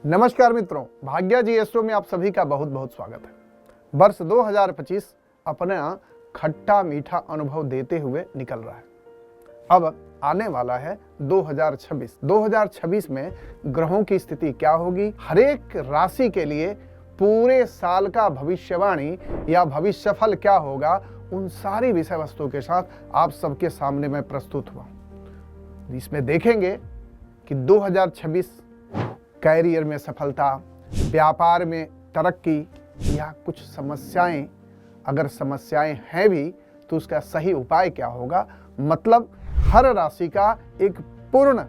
नमस्कार मित्रों, भाग्या जी एस्ट्रो में आप सभी का बहुत बहुत स्वागत है। वर्ष 2025 अपना खट्टा मीठा अनुभव देते हुए निकल रहा है। अब आने वाला है 2026। 2026 में ग्रहों की स्थिति क्या होगी, हर एक राशि के लिए पूरे साल का भविष्यवाणी या भविष्यफल क्या होगा, उन सारी विषय वस्तु के साथ आप सबके सामने मैं प्रस्तुत हुआ। इसमें देखेंगे कि 2026 कैरियर में सफलता, व्यापार में तरक्की या कुछ समस्याएं, अगर समस्याएं हैं भी तो उसका सही उपाय क्या होगा। मतलब हर राशि का एक पूर्ण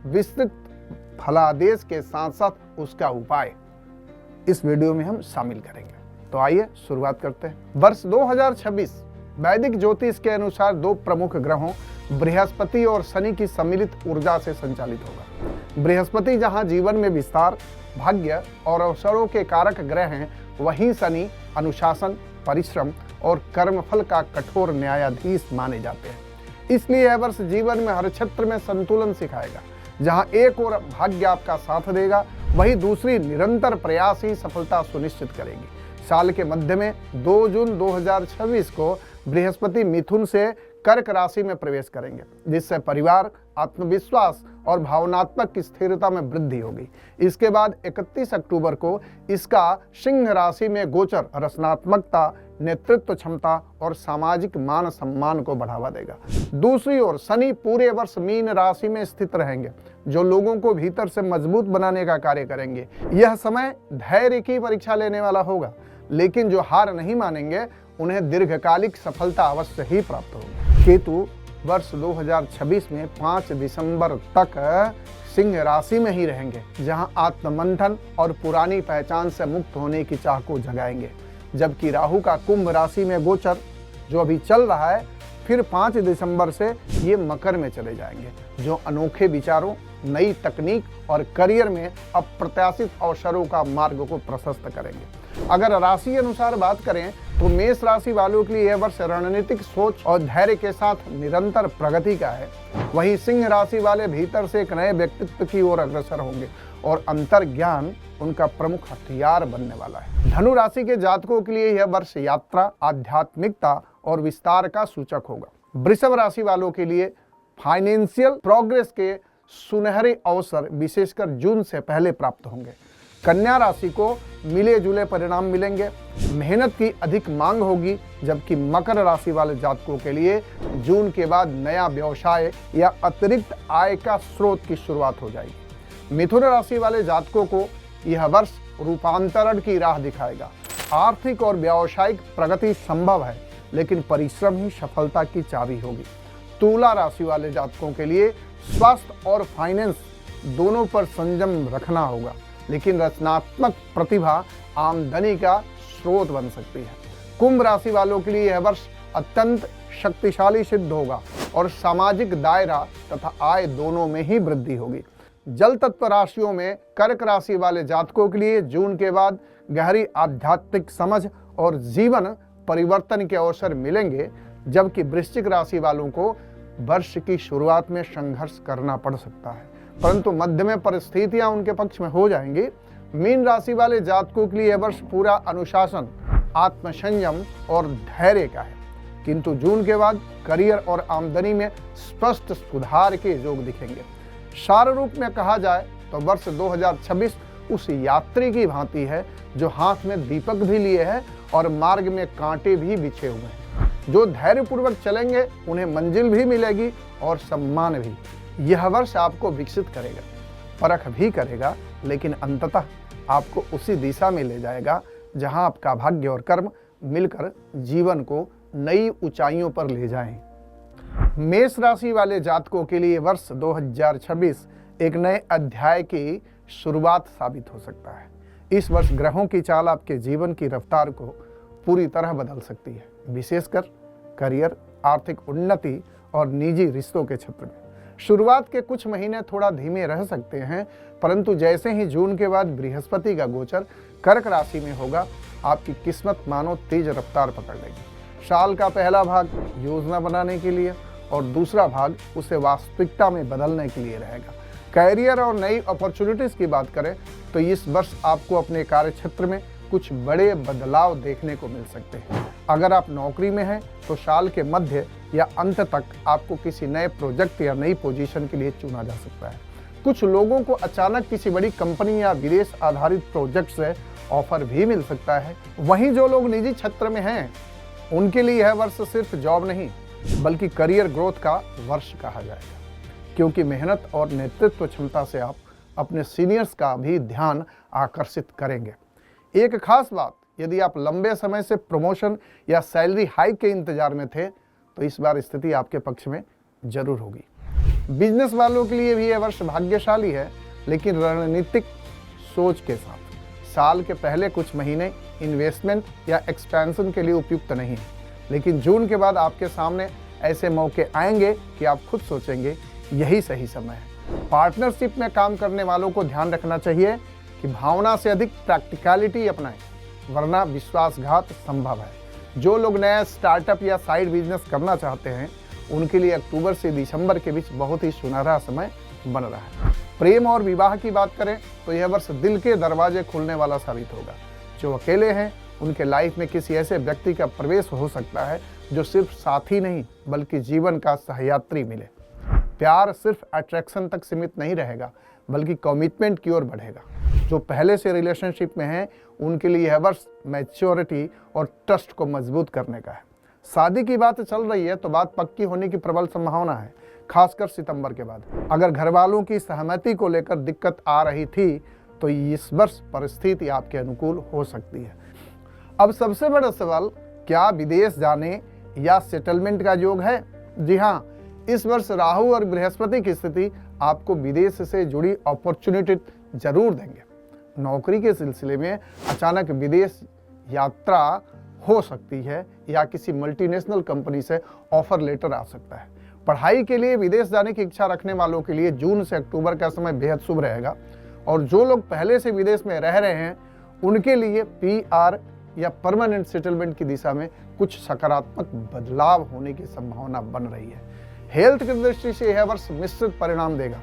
विस्तृत फलादेश के साथ साथ उसका उपाय इस वीडियो में हम शामिल करेंगे। तो आइए शुरुआत करते हैं। वर्ष 2026 वैदिक ज्योतिष के अनुसार दो प्रमुख ग्रहों बृहस्पति और शनि की सम्मिलित ऊर्जा से संचालित होगा। बृहस्पति जहां जीवन में विस्तार, भाग्य और अवसरों के कारक ग्रह हैं, वहीं शनि अनुशासन, परिश्रम और कर्मफल का कठोर न्यायाधीश माने जाते हैं। इसलिए यह वर्ष जीवन में हर क्षेत्र में संतुलन सिखाएगा। जहां एक ओर भाग्य आपका साथ देगा, वहीं दूसरी निरंतर प्रयास ही सफलता सुनिश्चित करेगी। साल के मध्य में 2 जून 2026 को बृहस्पति मिथुन से कर्क राशि में प्रवेश करेंगे, जिससे परिवार, आत्मविश्वास और भावनात्मक स्थिरता में वृद्धि होगी। इसके बाद 31 अक्टूबर को इसका सिंह राशि में गोचर रचनात्मकता, नेतृत्व क्षमता और सामाजिक मान सम्मान को बढ़ावा देगा। दूसरी ओर शनि पूरे वर्ष मीन राशि में स्थित रहेंगे, जो लोगों को भीतर से मजबूत बनाने का कार्य करेंगे। यह समय धैर्य की परीक्षा लेने वाला होगा, लेकिन जो हार नहीं मानेंगे उन्हें दीर्घकालिक सफलता अवश्य ही प्राप्त होगी। केतु वर्ष 2026 में 5 दिसंबर तक सिंह राशि में ही रहेंगे, जहां आत्ममंथन और पुरानी पहचान से मुक्त होने की चाह को जगाएंगे। जबकि राहु का कुंभ राशि में गोचर जो अभी चल रहा है, फिर 5 दिसंबर से ये मकर में चले जाएंगे, जो अनोखे विचारों, नई तकनीक और करियर में अप्रत्याशित अवसरों का मार्ग को प्रशस्त करेंगे। अगर राशि अनुसार बात करें तो मेष राशि वालों के लिए यह वर्ष रणनीतिक सोच और धैर्य के साथ निरंतर प्रगति का है। वहीं सिंह राशि वाले भीतर से एक नए व्यक्तित्व की ओर अग्रसर होंगे और अंतर ज्ञान उनका प्रमुख हथियार बनने वाला है। धनु राशि के जातकों के लिए यह वर्ष यात्रा, आध्यात्मिकता और विस्तार का सूचक होगा। वृषभ राशि वालों के लिए फाइनेंशियल प्रोग्रेस के सुनहरे अवसर विशेषकर जून से पहले प्राप्त होंगे। कन्या राशि को मिले जुले परिणाम मिलेंगे, मेहनत की अधिक मांग होगी। जबकि मकर राशि वाले जातकों के लिए जून के बाद नया व्यवसाय या अतिरिक्त आय का स्रोत की शुरुआत हो जाएगी। मिथुन राशि वाले जातकों को यह वर्ष रूपांतरण की राह दिखाएगा। आर्थिक और व्यावसायिक प्रगति संभव है, लेकिन परिश्रम ही सफलता की चाबी होगी। तुला राशि वाले जातकों के लिए स्वास्थ्य और फाइनेंस दोनों पर संयम रखना होगा, लेकिन रचनात्मक प्रतिभा आमदनी का स्रोत बन सकती है। कुंभ राशि वालों के लिए यह वर्ष अत्यंत शक्तिशाली सिद्ध होगा और सामाजिक दायरा तथा आय दोनों में ही वृद्धि होगी। जल तत्व राशियों में कर्क राशि वाले जातकों के लिए जून के बाद गहरी आध्यात्मिक समझ और जीवन परिवर्तन के अवसर मिलेंगे। जबकि वृश्चिक राशि वालों को वर्ष की शुरुआत में संघर्ष करना पड़ सकता है, परंतु मध्य में परिस्थितियां उनके पक्ष में हो जाएंगी। मीन राशि वाले जातकों के लिए यह वर्ष पूरा अनुशासन, आत्मसंयम और धैर्य का है, किंतु जून के बाद करियर और आमदनी में स्पष्ट सुधार के योग दिखेंगे। सार रूप में कहा जाए तो वर्ष 2026 उस यात्री की भांति है जो हाथ में दीपक भी लिए है और मार्ग में कांटे भी बिछे हुए हैं। जो धैर्यपूर्वक चलेंगे उन्हें मंजिल भी मिलेगी और सम्मान भी। यह वर्ष आपको विकसित करेगा, परख भी करेगा, लेकिन अंततः आपको उसी दिशा में ले जाएगा जहां आपका भाग्य और कर्म मिलकर जीवन को नई ऊंचाइयों पर ले जाएं। मेष राशि वाले जातकों के लिए वर्ष 2026 एक नए अध्याय की शुरुआत साबित हो सकता है। इस वर्ष ग्रहों की चाल आपके जीवन की रफ्तार को पूरी तरह बदल सकती है, विशेषकर करियर, आर्थिक उन्नति और निजी रिश्तों के क्षेत्र में। शुरुआत के कुछ महीने थोड़ा धीमे रह सकते हैं, परंतु जैसे ही जून के बाद बृहस्पति का गोचर कर्क राशि में होगा, आपकी किस्मत मानो तेज रफ्तार पकड़ लेगी। साल का पहला भाग योजना बनाने के लिए और दूसरा भाग उसे वास्तविकता में बदलने के लिए रहेगा। कैरियर और नई अपॉर्चुनिटीज़ की बात करें तो इस वर्ष आपको अपने कार्य क्षेत्र में कुछ बड़े बदलाव देखने को मिल सकते हैं। अगर आप नौकरी में हैं तो साल के मध्य या अंत तक आपको किसी नए प्रोजेक्ट या नई पोजीशन के लिए चुना जा सकता है। कुछ लोगों को अचानक किसी बड़ी कंपनी या विदेश आधारित प्रोजेक्ट से ऑफर भी मिल सकता है। वहीं जो लोग निजी क्षेत्र में हैं उनके लिए यह वर्ष सिर्फ जॉब नहीं बल्कि करियर ग्रोथ का वर्ष कहा जाएगा, क्योंकि मेहनत और नेतृत्व क्षमता से आप अपने सीनियर्स का भी ध्यान आकर्षित करेंगे। एक खास बात, यदि आप लंबे समय से प्रमोशन या सैलरी हाइक के इंतजार में थे तो इस बार स्थिति आपके पक्ष में जरूर होगी। बिजनेस वालों के लिए भी यह वर्ष भाग्यशाली है, लेकिन रणनीतिक सोच के साथ। साल के पहले कुछ महीने इन्वेस्टमेंट या एक्सपेंशन के लिए उपयुक्त नहीं है, लेकिन जून के बाद आपके सामने ऐसे मौके आएंगे कि आप खुद सोचेंगे यही सही समय है। पार्टनरशिप में काम करने वालों को ध्यान रखना चाहिए कि भावना से अधिक प्रैक्टिकलिटी अपनाएं, वरना विश्वासघात संभव है। जो लोग नया स्टार्टअप या साइड बिजनेस करना चाहते हैं उनके लिए अक्टूबर से दिसंबर के बीच बहुत ही सुनहरा समय बन रहा है। प्रेम और विवाह की बात करें तो यह वर्ष दिल के दरवाजे खुलने वाला साबित होगा। जो अकेले हैं उनके लाइफ में किसी ऐसे व्यक्ति का प्रवेश हो सकता है जो सिर्फ साथी नहीं बल्कि जीवन का सहयात्री मिले। प्यार सिर्फ अट्रैक्शन तक सीमित नहीं रहेगा बल्कि कमिटमेंट की ओर बढ़ेगा। जो पहले से रिलेशनशिप में हैं उनके लिए यह वर्ष मैच्योरिटी और ट्रस्ट को मजबूत करने का है। शादी की बात चल रही है तो बात पक्की होने की प्रबल संभावना है, खासकर सितंबर के बाद। अगर घर वालों की सहमति को लेकर दिक्कत आ रही थी तो इस वर्ष परिस्थिति आपके अनुकूल हो सकती है। अब सबसे बड़ा सवाल, क्या विदेश जाने या सेटलमेंट का योग है? जी हाँ, इस वर्ष राहु और बृहस्पति की स्थिति आपको विदेश से जुड़ी अपॉर्चुनिटी जरूर देंगे। नौकरी के सिलसिले में अचानक विदेश यात्रा हो सकती है या किसी मल्टीनेशनल कंपनी से ऑफर लेटर आ सकता है। पढ़ाई के लिए विदेश जाने की इच्छा रखने वालों के लिए जून से अक्टूबर का समय बेहद शुभ रहेगा, और जो लोग पहले से विदेश में रह रहे हैं उनके लिए PR या परमानेंट सेटलमेंट की दिशा में कुछ सकारात्मक बदलाव होने की संभावना बन रही है। हेल्थ की दृष्टि से यह वर्ष मिश्रित परिणाम देगा।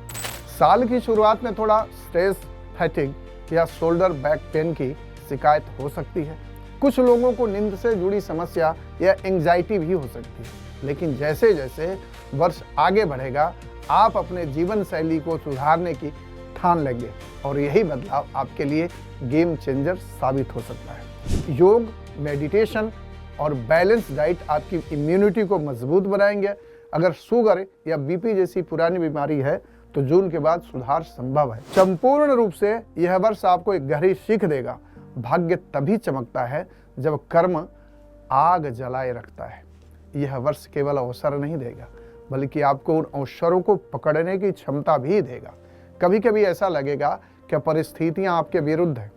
साल की शुरुआत में थोड़ा स्ट्रेस, फैटिग या शोल्डर बैक पेन की शिकायत हो सकती है। कुछ लोगों को नींद से जुड़ी समस्या या एंग्जाइटी भी हो सकती है, लेकिन जैसे जैसे वर्ष आगे बढ़ेगा आप अपने जीवन शैली को सुधारने की ठान लेंगे और यही बदलाव आपके लिए गेम चेंजर साबित हो सकता है। योग, मेडिटेशन और बैलेंस डाइट आपकी इम्यूनिटी को मजबूत बनाएंगे। अगर शुगर या BP जैसी पुरानी बीमारी है तो जून के बाद सुधार संभव है। संपूर्ण रूप से यह वर्ष आपको एक गहरी सीख देगा। भाग्य तभी चमकता है जब कर्म आग जलाए रखता है। यह वर्ष केवल अवसर नहीं देगा बल्कि आपको उन अवसरों को पकड़ने की क्षमता भी देगा। कभी कभी ऐसा लगेगा कि परिस्थितियां आपके विरुद्ध हैं,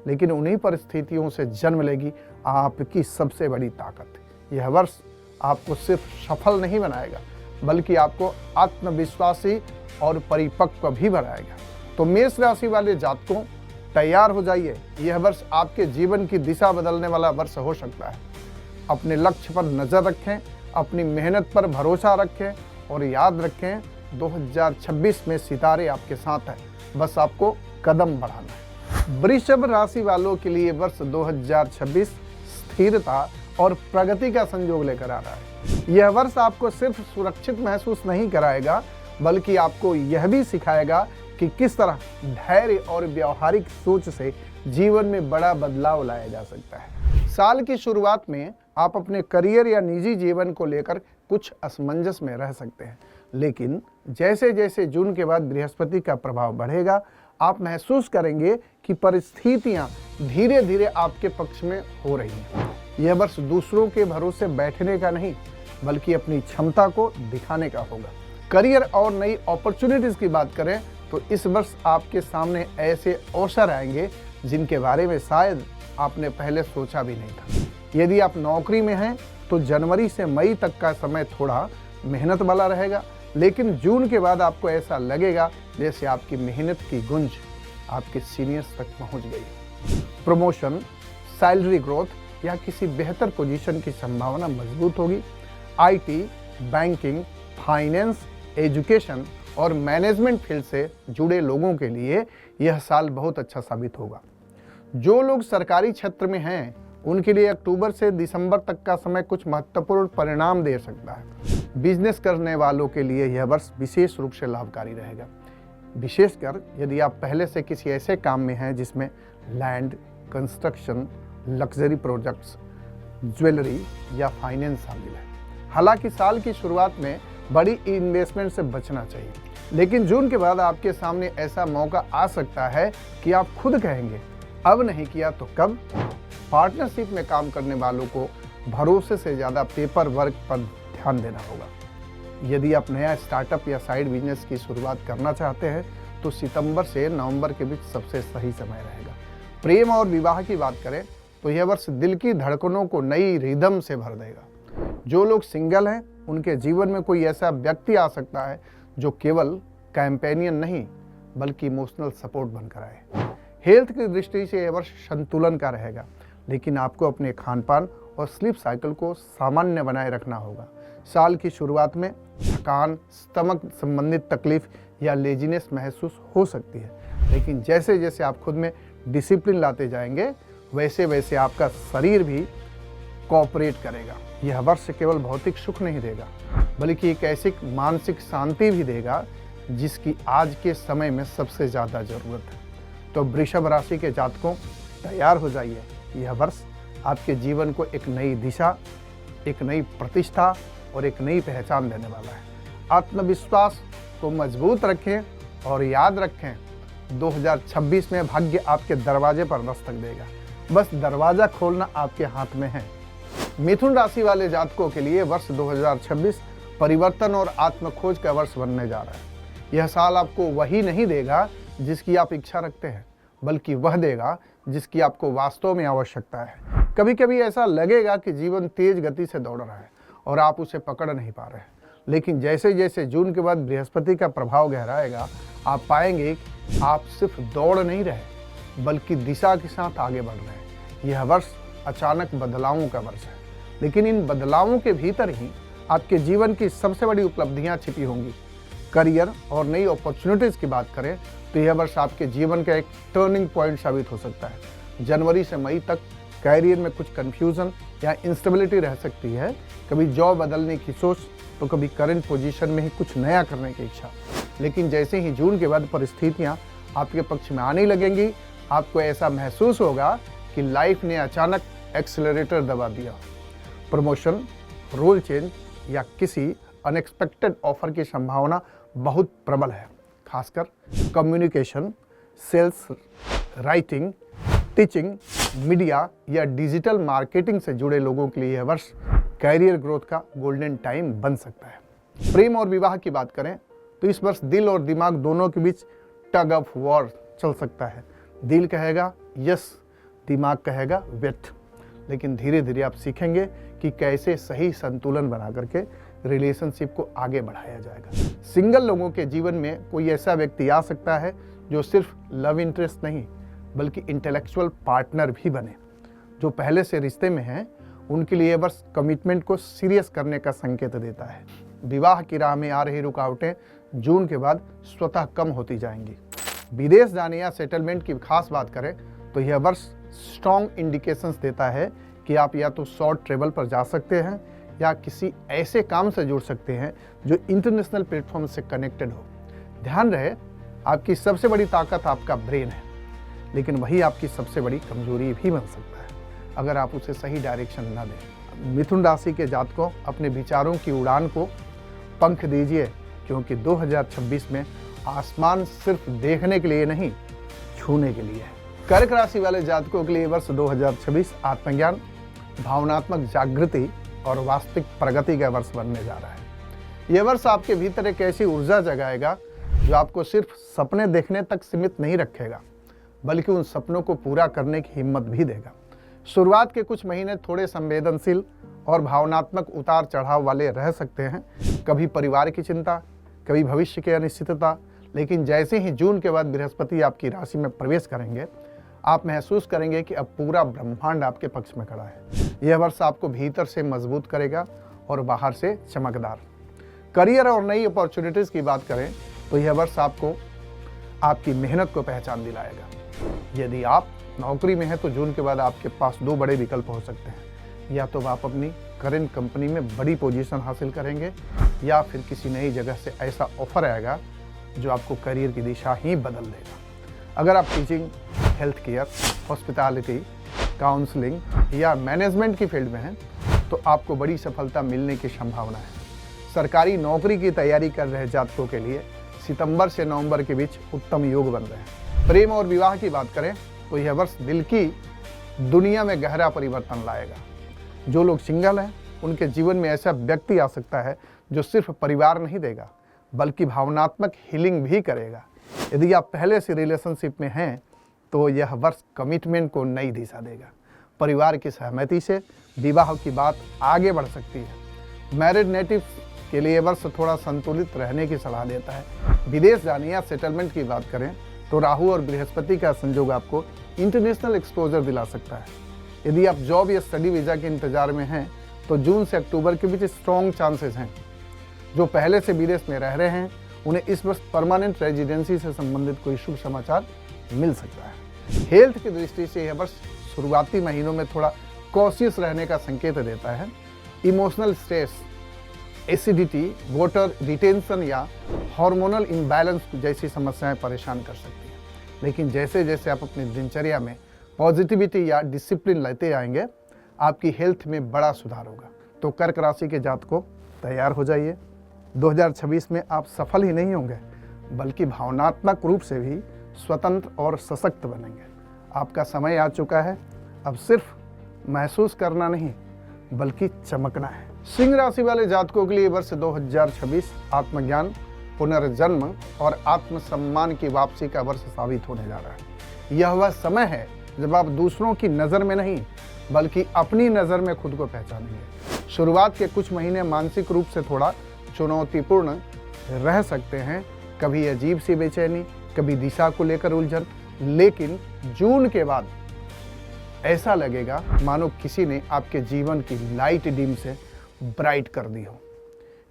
लेकिन उन्हीं परिस्थितियों से जन्म लेगी आपकी सबसे बड़ी ताकत। यह वर्ष आपको सिर्फ सफल नहीं बनाएगा बल्कि आपको आत्मविश्वासी और परिपक्व भी बनाएगा। तो मेष राशि वाले जातकों, तैयार हो जाइए। यह वर्ष आपके जीवन की दिशा बदलने वाला वर्ष हो सकता है। अपने लक्ष्य पर नजर रखें, अपनी मेहनत पर भरोसा रखें और याद रखें 2026 में सितारे आपके साथ हैं, बस आपको कदम बढ़ाना है। वृषभ राशि वालों के लिए वर्ष 2026 स्थिरता और प्रगति का संयोग लेकर आ रहा है। यह वर्ष आपको सिर्फ सुरक्षित महसूस नहीं कराएगा बल्कि आपको यह भी सिखाएगा कि किस तरह धैर्य और व्यावहारिक सोच से जीवन में बड़ा बदलाव लाया जा सकता है। साल की शुरुआत में आप अपने करियर या निजी जीवन को लेकर कुछ असमंजस में रह सकते हैं, लेकिन जैसे जैसे जून के बाद बृहस्पति का प्रभाव बढ़ेगा आप महसूस करेंगे कि परिस्थितियां धीरे धीरे आपके पक्ष में हो रही हैं। यह वर्ष दूसरों के भरोसे बैठने का नहीं बल्कि अपनी क्षमता को दिखाने का होगा। करियर और नई अपॉर्चुनिटीज की बात करें तो इस वर्ष आपके सामने ऐसे अवसर आएंगे जिनके बारे में शायद आपने पहले सोचा भी नहीं था। यदि आप नौकरी में हैं तो जनवरी से मई तक का समय थोड़ा मेहनत वाला रहेगा, लेकिन जून के बाद आपको ऐसा लगेगा जैसे आपकी मेहनत की गुंज आपके सीनियर्स तक पहुंच गई। प्रमोशन, सैलरी ग्रोथ या किसी बेहतर पोजीशन की संभावना मजबूत होगी। IT, बैंकिंग, फाइनेंस, एजुकेशन और मैनेजमेंट फील्ड से जुड़े लोगों के लिए यह साल बहुत अच्छा साबित होगा। जो लोग सरकारी क्षेत्र में हैं उनके लिए अक्टूबर से दिसंबर तक का समय कुछ महत्वपूर्ण परिणाम दे सकता है। बिजनेस करने वालों के लिए यह वर्ष विशेष रूप से लाभकारी रहेगा, विशेषकर यदि आप पहले से किसी ऐसे काम में हैं जिसमें land, construction, luxury projects, jewellery या फाइनेंस शामिल है। हालांकि साल की शुरुआत में बड़ी इन्वेस्टमेंट से बचना चाहिए, लेकिन जून के बाद आपके सामने ऐसा मौका आ सकता है कि आप खुद कहेंगे अब नहीं किया तो कब। पार्टनरशिप में काम करने वालों को भरोसे से ज़्यादा पेपर वर्क पर ध्यान देना होगा। यदि आप नया स्टार्टअप या साइड बिजनेस की शुरुआत करना चाहते हैं तो सितंबर से नवंबर के बीच सबसे सही समय रहेगा। प्रेम और विवाह की बात करें तो यह वर्ष दिल की धड़कनों को नई रिदम से भर देगा। जो लोग सिंगल हैं उनके जीवन में कोई ऐसा व्यक्ति आ सकता है जो केवल कैंपेनियन नहीं बल्कि इमोशनल सपोर्ट बनकर आए। हेल्थ की दृष्टि से यह वर्ष संतुलन का रहेगा, लेकिन आपको अपने खान पान और स्लीप साइकिल को सामान्य बनाए रखना होगा। साल की शुरुआत में थकान, स्टमक संबंधित तकलीफ या लेजीनेस महसूस हो सकती है, लेकिन जैसे जैसे आप खुद में डिसिप्लिन लाते जाएंगे वैसे वैसे आपका शरीर भी कोऑपरेट करेगा। यह वर्ष केवल भौतिक सुख नहीं देगा बल्कि एक ऐसी मानसिक शांति भी देगा जिसकी आज के समय में सबसे ज़्यादा ज़रूरत है। तो वृषभ राशि के जातकों, तैयार हो जाइए। यह वर्ष आपके जीवन को एक नई दिशा, एक नई प्रतिष्ठा और एक नई पहचान देने वाला है। आत्मविश्वास को मजबूत रखें और याद रखें 2026 में भाग्य आपके दरवाजे पर दस्तक देगा, बस दरवाज़ा खोलना आपके हाथ में है। मिथुन राशि वाले जातकों के लिए वर्ष 2026 परिवर्तन और आत्मखोज का वर्ष बनने जा रहा है। यह साल आपको वही नहीं देगा जिसकी आप इच्छा रखते हैं, बल्कि वह देगा जिसकी आपको वास्तव में आवश्यकता है। कभी कभी ऐसा लगेगा कि जीवन तेज गति से दौड़ रहा है और आप उसे पकड़ नहीं पा रहे हैं, लेकिन जैसे जैसे जून के बाद बृहस्पति का प्रभाव गहराएगा आप पाएंगे कि आप सिर्फ दौड़ नहीं रहे बल्कि दिशा के साथ आगे बढ़ रहे हैं। यह वर्ष अचानक बदलावों का वर्ष है, लेकिन इन बदलावों के भीतर ही आपके जीवन की सबसे बड़ी उपलब्धियां छिपी होंगी। करियर और नई अपॉर्चुनिटीज़ की बात करें तो यह वर्ष आपके जीवन का एक टर्निंग पॉइंट साबित हो सकता है। जनवरी से मई तक कैरियर में कुछ कन्फ्यूज़न या इंस्टेबिलिटी रह सकती है, कभी जॉब बदलने की सोच तो कभी करंट पोजीशन में ही कुछ नया करने की इच्छा। लेकिन जैसे ही जून के बाद परिस्थितियाँ आपके पक्ष में आने लगेंगी, आपको ऐसा महसूस होगा कि लाइफ ने अचानक एक्सेलरेटर दबा दिया। प्रमोशन, रोल चेंज या किसी अनएक्सपेक्टेड ऑफर की संभावना बहुत प्रबल है। खासकर communication, sales, writing, teaching, media या डिजिटल मार्केटिंग से जुड़े लोगों के लिए यह वर्ष कैरियर ग्रोथ का गोल्डन टाइम बन सकता है। प्रेम और विवाह की बात करें तो इस वर्ष दिल और दिमाग दोनों के बीच टग ऑफ वॉर चल सकता है। दिल कहेगा यस, दिमाग कहेगा वेट, लेकिन धीरे धीरे आप सीखेंगे कि कैसे सही संतुलन बना करके रिलेशनशिप को आगे बढ़ाया जाएगा। सिंगल लोगों के जीवन में कोई ऐसा व्यक्ति आ सकता है जो सिर्फ लव इंटरेस्ट नहीं बल्कि इंटेलेक्चुअल पार्टनर भी बने। जो पहले से रिश्ते में हैं उनके लिए बस कमिटमेंट को सीरियस करने का संकेत देता है। विवाह की राह में आ रही रुकावटें जून के बाद स्वतः कम होती जाएंगी। विदेश जाने या सेटलमेंट की खास बात करें तो यह वर्ष स्ट्रॉन्ग इंडिकेशंस देता है कि आप या तो शॉर्ट ट्रेवल पर जा सकते हैं या किसी ऐसे काम से जुड़ सकते हैं जो इंटरनेशनल प्लेटफॉर्म से कनेक्टेड हो। ध्यान रहे, आपकी सबसे बड़ी ताकत आपका ब्रेन है, लेकिन वही आपकी सबसे बड़ी कमजोरी भी बन सकता है अगर आप उसे सही डायरेक्शन न दें। मिथुन राशि के जातकों, अपने विचारों की उड़ान को पंख दीजिए, क्योंकि 2026 में आसमान सिर्फ देखने के लिए नहीं, छूने के लिए है। कर्क राशि वाले जातकों के लिए वर्ष 2026 आत्मज्ञान, भावनात्मक जागृति और वास्तविक प्रगति का वर्ष बनने जा रहा है। यह वर्ष आपके भीतर एक ऐसी ऊर्जा जगाएगा जो आपको सिर्फ सपने देखने तक सीमित नहीं रखेगा बल्कि उन सपनों को पूरा करने की हिम्मत भी देगा। शुरुआत के कुछ महीने थोड़े संवेदनशील और भावनात्मक उतार चढ़ाव वाले रह सकते हैं, कभी परिवार की चिंता, कभी भविष्य की अनिश्चितता, लेकिन जैसे ही जून के बाद बृहस्पति आपकी राशि में प्रवेश करेंगे आप महसूस करेंगे कि अब पूरा ब्रह्मांड आपके पक्ष में खड़ा है। यह वर्ष आपको भीतर से मजबूत करेगा और बाहर से चमकदार। करियर और नई अपॉर्चुनिटीज़ की बात करें तो यह वर्ष आपको आपकी मेहनत को पहचान दिलाएगा। यदि आप नौकरी में हैं तो जून के बाद आपके पास दो बड़े विकल्प हो सकते हैं। या तो आप अपनी करंट कंपनी में बड़ी पोजीशन हासिल करेंगे, या फिर किसी नई जगह से ऐसा ऑफर आएगा जो आपको करियर की दिशा ही बदल देगा। अगर आप teaching, health care, hospitality, counselling या मैनेजमेंट की फील्ड में हैं तो आपको बड़ी सफलता मिलने की संभावना है। सरकारी नौकरी की तैयारी कर रहे जातकों के लिए सितंबर से नवंबर के बीच उत्तम योग बन रहे हैं। प्रेम और विवाह की बात करें तो यह वर्ष दिल की दुनिया में गहरा परिवर्तन लाएगा। जो लोग सिंगल हैं उनके जीवन में ऐसा व्यक्ति आ सकता है जो सिर्फ परिवार नहीं देगा बल्कि भावनात्मक हीलिंग भी करेगा। यदि आप पहले से रिलेशनशिप में हैं तो यह वर्ष कमिटमेंट को नई दिशा देगा। परिवार की सहमति से विवाह की बात आगे बढ़ सकती है। मैरिड नेटिव के लिए वर्ष थोड़ा संतुलित रहने की सलाह देता है। विदेश जाने या सेटलमेंट की बात करें तो राहु और बृहस्पति का संयोग आपको इंटरनेशनल एक्सपोजर दिला सकता है। यदि आप जॉब या स्टडी वीज़ा के इंतजार में हैं तो जून से अक्टूबर के बीच स्ट्रॉन्ग चांसेस हैं। जो पहले से विदेश में रह रहे हैं उन्हें इस वर्ष परमानेंट रेजिडेंसी से संबंधित कोई शुभ समाचार मिल सकता है। हेल्थ की दृष्टि से यह वर्ष शुरुआती महीनों में थोड़ा कॉशियस रहने का संकेत देता है। Emotional stress, acidity, water retention या हार्मोनल इम्बैलेंस जैसी समस्याएं परेशान कर सकती हैं। लेकिन जैसे जैसे आप अपनी दिनचर्या में पॉजिटिविटी या डिसिप्लिन लेते आएंगे आपकी हेल्थ में बड़ा सुधार होगा। तो कर्क राशि के जातकों तैयार हो जाइए। 2026 में आप सफल ही नहीं होंगे बल्कि भावनात्मक रूप से भी स्वतंत्र और सशक्त बनेंगे। आपका समय आ चुका है। अब सिर्फ महसूस करना नहीं बल्कि चमकना है। सिंह राशि वाले जातकों के लिए वर्ष 2026 आत्मज्ञान, पुनर्जन्म और आत्मसम्मान की वापसी का वर्ष साबित होने जा रहा है। यह वह समय है जब आप दूसरों की नज़र में नहीं बल्कि अपनी नज़र में खुद को पहचानेंगे। शुरुआत के कुछ महीने मानसिक रूप से थोड़ा चुनौतीपूर्ण रह सकते हैं। कभी अजीब सी बेचैनी, कभी दिशा को लेकर उलझन, लेकिन जून के बाद ऐसा लगेगा मानो किसी ने आपके जीवन की लाइट डिम से ब्राइट कर दी हो।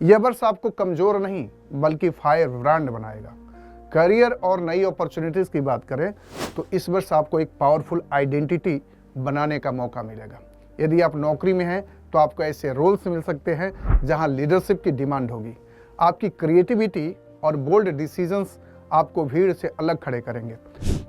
यह वर्ष आपको कमजोर नहीं बल्कि फायर ब्रांड बनाएगा। करियर और नई अपॉर्चुनिटीज की बात करें तो इस वर्ष आपको एक पावरफुल आइडेंटिटी बनाने का मौका मिलेगा। यदि आप नौकरी में हैं तो आपको ऐसे रोल्स मिल सकते हैं जहां लीडरशिप की डिमांड होगी। आपकी क्रिएटिविटी और बोल्ड डिसीजंस आपको भीड़ से अलग खड़े करेंगे।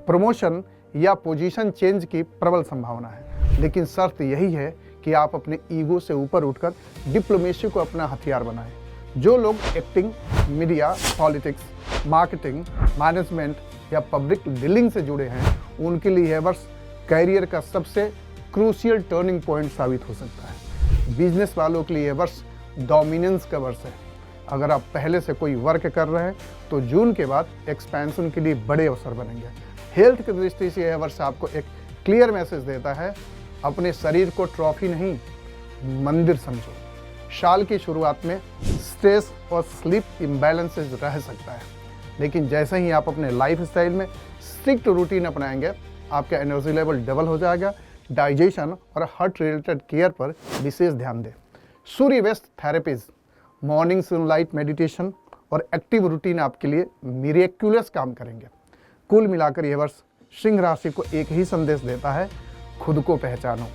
प्रमोशन या पोजीशन चेंज की प्रबल संभावना है, लेकिन शर्त यही है कि आप अपने ईगो से ऊपर उठकर डिप्लोमेसी को अपना हथियार बनाएं। जो लोग acting, media, politics, marketing, management या पब्लिक डीलिंग से जुड़े हैं उनके लिए यह वर्ष कैरियर का सबसे क्रूशियल टर्निंग पॉइंट साबित हो सकता है। बिजनेस वालों के लिए यह वर्ष डोमिनेंस का वर्ष है। अगर आप पहले से कोई वर्क कर रहे हैं तो जून के बाद एक्सपेंशन के लिए बड़े अवसर बनेंगे। हेल्थ की दृष्टि से यह वर्ष आपको एक क्लियर मैसेज देता है, अपने शरीर को ट्रॉफी नहीं मंदिर समझो। साल की शुरुआत में स्ट्रेस और स्लीप इम्बैलेंसेस रह सकता है, लेकिन जैसे ही आप अपने लाइफ स्टाइल में स्ट्रिक्ट रूटीन अपनाएंगे आपका एनर्जी लेवल डबल हो जाएगा। डाइजेशन और हार्ट रिलेटेड केयर पर विशेष ध्यान दें। सूर्य west therapies, morning sunlight meditation और एक्टिव रूटीन आपके लिए मिरेक्युलस काम करेंगे। कुल मिलाकर यह वर्ष सिंह राशि को एक ही संदेश देता है, खुद को पहचानो,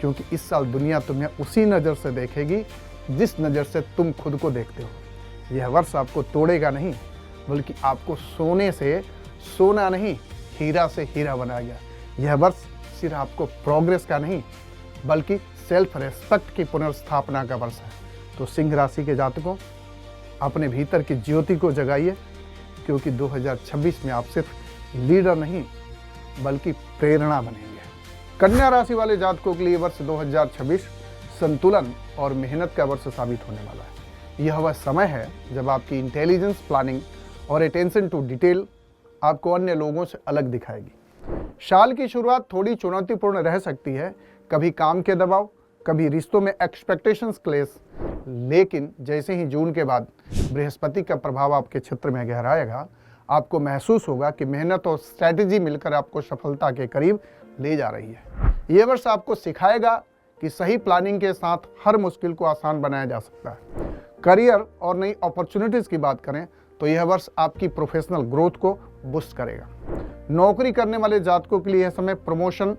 क्योंकि इस साल दुनिया तुम्हें उसी नज़र से देखेगी जिस नज़र से तुम खुद को देखते हो। यह वर्ष आपको तोड़ेगा नहीं बल्कि आपको सोने से सोना नहीं, हीरा से हीरा बनाएगा। यह वर्ष सिर्फ आपको प्रोग्रेस का नहीं बल्कि सेल्फ रेस्पेक्ट की पुनर्स्थापना का वर्ष है। तो सिंह राशि के जातकों अपने भीतर की ज्योति को जगाइए, क्योंकि 2026 में आप सिर्फ लीडर नहीं बल्कि प्रेरणा बनेंगे। कन्या राशि वाले जातकों के लिए वर्ष 2026 संतुलन और मेहनत का वर्ष साबित होने वाला है। यह वह समय है जब आपकी इंटेलिजेंस, प्लानिंग और अटेंशन टू डिटेल आपको अन्य लोगों से अलग दिखाएगी। साल की शुरुआत थोड़ी चुनौतीपूर्ण रह सकती है, कभी काम के दबाव, कभी रिश्तों में एक्सपेक्टेशंस क्लेश, लेकिन जैसे ही जून के बाद बृहस्पति का प्रभाव आपके क्षेत्र में गहराएगा आपको महसूस होगा कि मेहनत और स्ट्रैटेजी मिलकर आपको सफलता के करीब ले जा रही है। ये वर्ष आपको सिखाएगा कि सही प्लानिंग के साथ हर मुश्किल को आसान बनाया जा सकता है। करियर और नई अपॉर्चुनिटीज़ की बात करें तो यह वर्ष आपकी प्रोफेशनल ग्रोथ को बूस्ट करेगा। नौकरी करने वाले जातकों के लिए यह समय प्रमोशन,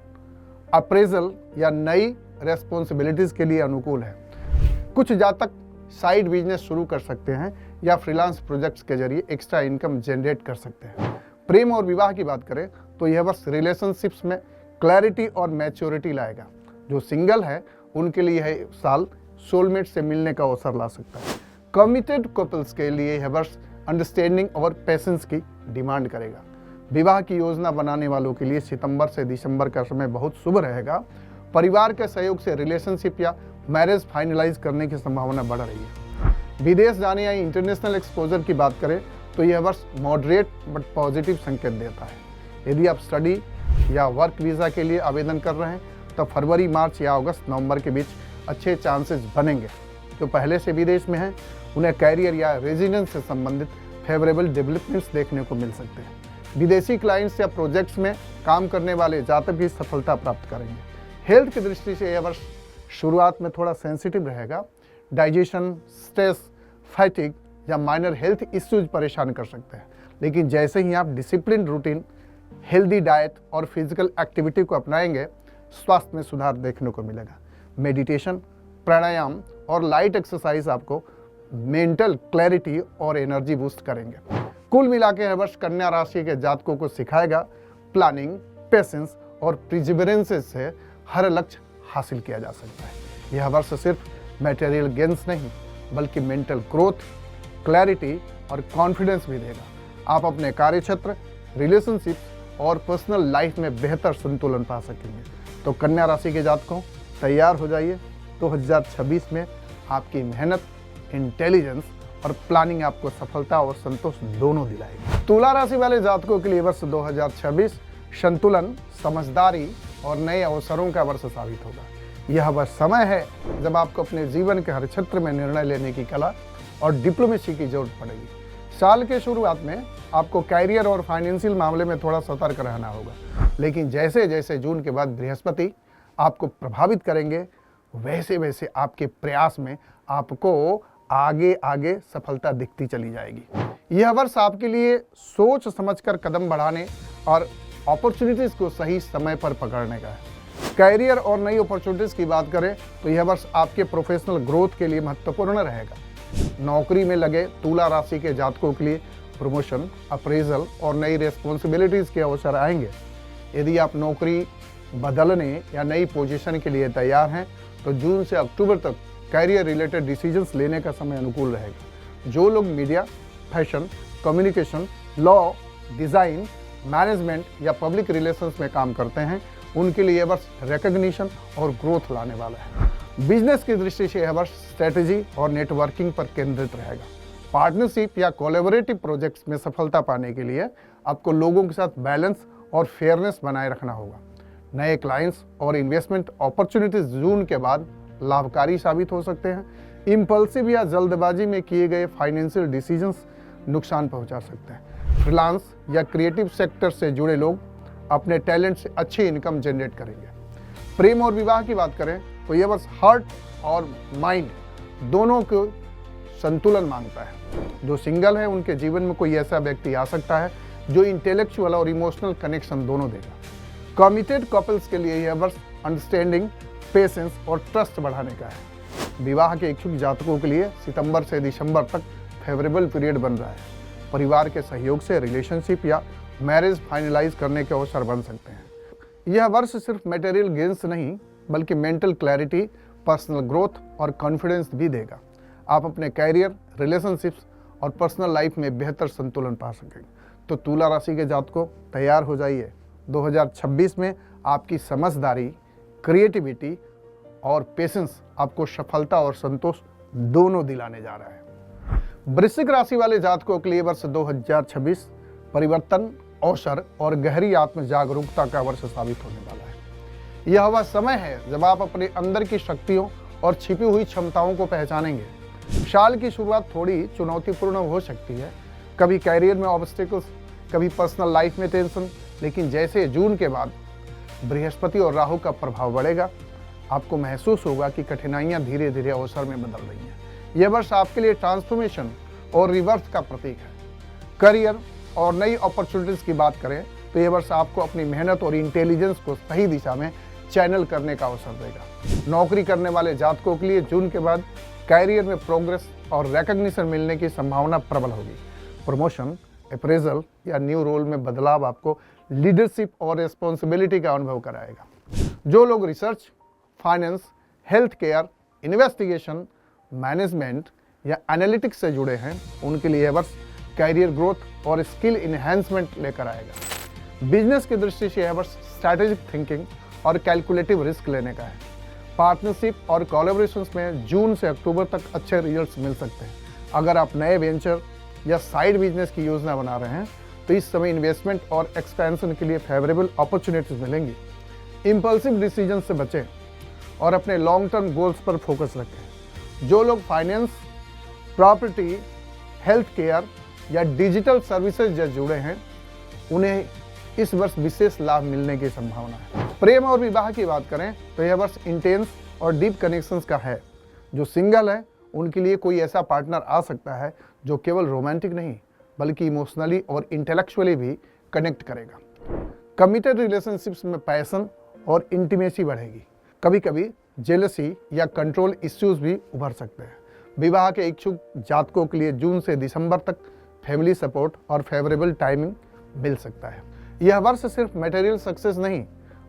अप्रेजल या नई रेस्पॉन्सिबिलिटीज के लिए अनुकूल है। कुछ जातक साइड बिजनेस शुरू कर सकते हैं या फ्रीलांस प्रोजेक्ट्स के जरिए एक्स्ट्रा इनकम जनरेट कर सकते हैं। प्रेम और विवाह की बात करें तो यह वर्ष रिलेशनशिप्स में क्लैरिटी और मैच्योरिटी लाएगा। जो सिंगल है उनके लिए यह साल सोलमेट से मिलने का अवसर ला सकता है। कमिटेड कपल्स के लिए यह वर्ष अंडरस्टैंडिंग और पेशेंस की डिमांड करेगा। विवाह की योजना बनाने वालों के लिए सितंबर से दिसंबर का समय बहुत शुभ रहेगा। परिवार के सहयोग से रिलेशनशिप या मैरिज फाइनलाइज करने की संभावना बढ़ रही है। विदेश जाने या इंटरनेशनल एक्सपोजर की बात करें तो यह वर्ष मॉडरेट बट पॉजिटिव संकेत देता है। यदि आप स्टडी या वर्क वीज़ा के लिए आवेदन कर रहे हैं तो फरवरी, मार्च या अगस्त, नवंबर के बीच अच्छे चांसेस बनेंगे। जो पहले से विदेश में हैं उन्हें कैरियर या रेजिडेंस से संबंधित फेवरेबल डेवलपमेंट्स देखने को मिल सकते हैं। विदेशी क्लाइंट्स या प्रोजेक्ट्स में काम करने वाले जातक भी सफलता प्राप्त करेंगे। हेल्थ की दृष्टि से यह वर्ष शुरुआत में थोड़ा सेंसिटिव रहेगा। डाइजेशन, स्ट्रेस, फैटिग या माइनर हेल्थ इश्यूज परेशान कर सकते हैं, लेकिन जैसे ही आप डिसिप्लिन रूटीन, हेल्दी डाइट और फिजिकल एक्टिविटी को अपनाएंगे, स्वास्थ्य में सुधार देखने को मिलेगा। मेडिटेशन, प्राणायाम और लाइट एक्सरसाइज आपको मेंटल क्लैरिटी और एनर्जी बूस्ट करेंगे। कुल मिलाकर यह वर्ष कन्या राशि के जातकों को सिखाएगा प्लानिंग, पेशेंस और प्रिजर्वेंस से हर लक्ष्य हासिल किया जा सकता है। यह वर्ष सिर्फ मटेरियल गेन्स नहीं बल्कि मेंटल ग्रोथ, क्लैरिटी और कॉन्फिडेंस भी देगा। आप अपने कार्यक्षेत्र, रिलेशनशिप और पर्सनल लाइफ में बेहतर संतुलन पा सकेंगे। तो कन्या राशि के जातकों, तैयार हो जाइए। 2026 में आपकी मेहनत, इंटेलिजेंस और प्लानिंग आपको सफलता और संतोष दोनों दिलाएगी। तुला राशि वाले जातकों के लिए वर्ष 2026 संतुलन, समझदारी और नए अवसरों का वर्ष साबित होगा। यह वह समय है जब आपको अपने जीवन के हर क्षेत्र में निर्णय लेने की कला और डिप्लोमेसी की जरूरत पड़ेगी। साल के शुरुआत में आपको कैरियर और फाइनेंशियल मामले में थोड़ा सतर्क रहना होगा, लेकिन जैसे जैसे जून के बाद बृहस्पति आपको प्रभावित करेंगे, वैसे वैसे आपके प्रयास में आपको आगे आगे सफलता दिखती चली जाएगी। यह वर्ष आपके लिए सोच समझकर कदम बढ़ाने और अपॉर्चुनिटीज को सही समय पर पकड़ने का है। कैरियर और नई अपॉर्चुनिटीज की बात करें तो यह वर्ष आपके प्रोफेशनल ग्रोथ के लिए महत्वपूर्ण रहेगा। नौकरी में लगे तुला राशि के जातकों के लिए प्रमोशन, अप्रेजल और नई रेस्पॉन्सिबिलिटीज के अवसर आएंगे। यदि आप नौकरी बदलने या नई पोजीशन के लिए तैयार हैं तो जून से अक्टूबर तक कैरियर रिलेटेड डिसीजंस लेने का समय अनुकूल रहेगा। जो लोग media, fashion, communication, law, design, management या पब्लिक रिलेशंस में काम करते हैं उनके लिए यह वर्ष रिकग्निशन और ग्रोथ लाने वाला है। बिजनेस की दृष्टि से यह वर्ष स्ट्रेटेजी और नेटवर्किंग पर केंद्रित रहेगा। पार्टनरशिप या कोलैबोरेटिव प्रोजेक्ट्स में सफलता पाने के लिए आपको लोगों के साथ बैलेंस और फेयरनेस बनाए रखना होगा। नए क्लाइंट्स और इन्वेस्टमेंट अपॉर्चुनिटीज जून के बाद लाभकारी साबित हो सकते हैं। इम्पल्सिव या जल्दबाजी में किए गए फाइनेंशियल डिसीजंस नुकसान पहुंचा सकते हैं। फ्रीलांस या क्रिएटिव सेक्टर से जुड़े लोग अपने टैलेंट से अच्छी इनकम जनरेट करेंगे। प्रेम और विवाह की बात करें तो यह वर्ष हार्ट और माइंड दोनों को संतुलन मांगता है। जो सिंगल है उनके जीवन में कोई ऐसा व्यक्ति आ सकता है जो इंटेलेक्चुअल और इमोशनल कनेक्शन दोनों देगा। कमिटेड कपल्स के लिए यह वर्ष अंडरस्टैंडिंग, पेशेंस और ट्रस्ट बढ़ाने का है। विवाह के इच्छुक जातकों के लिए सितंबर से दिसंबर तक फेवरेबल पीरियड बन रहा है। परिवार के सहयोग से रिलेशनशिप या मैरिज फाइनलाइज करने के अवसर बन सकते हैं। यह वर्ष सिर्फ मटेरियल गेन्स नहीं बल्कि मेंटल क्लैरिटी, पर्सनल ग्रोथ और कॉन्फिडेंस भी देगा। आप अपने कैरियर, रिलेशनशिप्स और पर्सनल लाइफ में बेहतर संतुलन पा सकेंगे। तो तुला राशि के जातकों, तैयार हो जाइए। 2026 में आपकी समझदारी, क्रिएटिविटी और पेशेंस आपको सफलता और संतोष दोनों दिलाने जा रहा है। वृश्चिक राशि वाले जातकों के लिए वर्ष 2026 परिवर्तन, अवसर और गहरी आत्म जागरूकता का वर्ष साबित होने वाला है। यह वह समय है जब आप अपने अंदर की शक्तियों और छिपी हुई क्षमताओं को पहचानेंगे। साल की शुरुआत थोड़ी चुनौतीपूर्ण हो सकती है, कभी कैरियर में ऑब्स्टिकल्स, कभी पर्सनल लाइफ में टेंशन, लेकिन जैसे जून के बाद बृहस्पति और राहु का प्रभाव बढ़ेगा, आपको महसूस होगा कि कठिनाइयां धीरे धीरे अवसर में बदल रही हैं। यह वर्ष आपके लिए ट्रांसफॉर्मेशन और रिवर्स का प्रतीक है। करियर और नई अपॉर्चुनिटीज की बात करें तो यह वर्ष आपको अपनी मेहनत और इंटेलिजेंस को सही दिशा में चैनल करने का अवसर देगा। नौकरी करने वाले जातकों के लिए जून के बाद कैरियर में प्रोग्रेस और रिकॉग्निशन मिलने की संभावना प्रबल होगी। प्रमोशन, अप्रेजल या न्यू रोल में बदलाव आपको लीडरशिप और रिस्पॉन्सिबिलिटी का अनुभव कराएगा। जो लोग research, finance, health care, investigation, management या एनालिटिक्स से जुड़े हैं उनके लिए यह वर्ष कैरियर ग्रोथ और स्किल इन्हेंसमेंट लेकर आएगा। बिजनेस की दृष्टि से यह वर्ष स्ट्रैटेजिक थिंकिंग और कैलकुलेटिव रिस्क लेने का है। पार्टनरशिप और कोलैबोरेशंस में जून से अक्टूबर तक अच्छे रिजल्ट्स मिल सकते हैं। अगर आप नए वेंचर या साइड बिजनेस की योजना बना रहे हैं तो इस समय इन्वेस्टमेंट और एक्सपेंशन के लिए फेवरेबल अपॉर्चुनिटीज मिलेंगी। इम्पल्सिव डिसीजन से बचें और अपने लॉन्ग टर्म गोल्स पर फोकस रखें। जो लोग फाइनेंस, प्रॉपर्टी, हेल्थ केयर या डिजिटल सर्विसेज से जुड़े हैं उन्हें इस वर्ष विशेष लाभ मिलने की संभावना है। प्रेम और विवाह की बात करें तो यह वर्ष इंटेंस और डीप कनेक्शंस का है। जो सिंगल है उनके लिए कोई ऐसा पार्टनर आ सकता है जो केवल रोमांटिक नहीं बल्कि इमोशनली और इंटेलेक्चुअली भी कनेक्ट करेगा। कमिटेड रिलेशनशिप्स में पैशन और इंटीमेसी बढ़ेगी। कभी कभी जेलसी या कंट्रोल इश्यूज भी उभर सकते हैं। विवाह के इच्छुक जातकों के लिए जून से दिसंबर तक फैमिली सपोर्ट और फेवरेबल टाइमिंग मिल सकता है। यह वर्ष सिर्फ मटेरियल सक्सेस नहीं